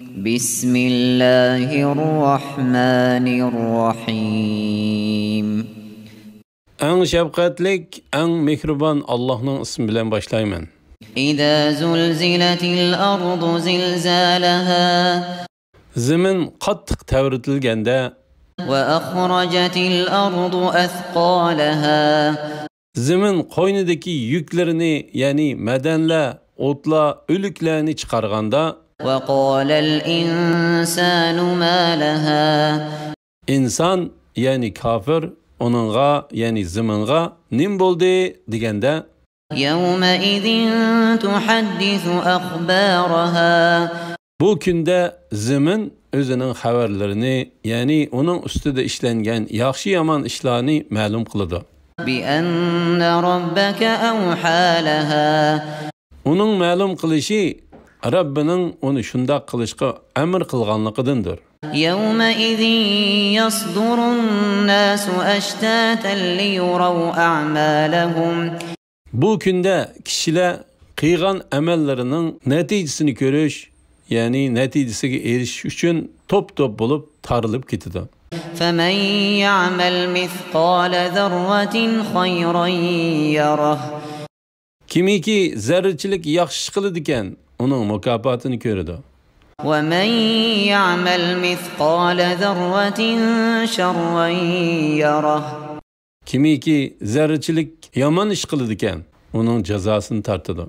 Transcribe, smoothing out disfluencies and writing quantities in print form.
بسم الله الرحمن الرحيم. Eng şefkatlik, eng mehriban Allah'ın ismi bilen başlayman. إذا زلزلت الأرض زلزالها Zemin qattiq tavritilganda, وأخرجت الأرض أثقالها zemin qo'ynidagi yuklarini, ya'ni madanlar, o'tlar, o'liklarni chiqarganda, وقال الإنسان ما لها inson, ya'ni kafir, onunğa, ya'ni zeminga nim bo'ldi deganda, يومئذ تحدث أخبارها bu kunda zemin o'zining xabarlarini, ya'ni uning ustida ishlangan yaxshi yomon ishlarni ma'lum qiladi. بأن ربك أوحى لها Uning ma'lum qilishi Rabbining uni shunday qilishga amr qilganligidandir. يومئذ يصدر الناس أشتاتا ليروا أعمالهم Bu kunda kishilar qilgan amallarining natijasini ko'rish, ya'ni natijasiga erishish uchun top-top bo'lib tarilib ketadi. فمن يعمل مثقال ذرة خيرا يره Kimiki zarrachilik yaxshi ish qiladi ekan, uning mukofotini ko'radi. ومن يعمل مثقال ذرة شرا يره Kimiki zarrachilik yomon ish qiladi ekan, uning jazosini tortadi.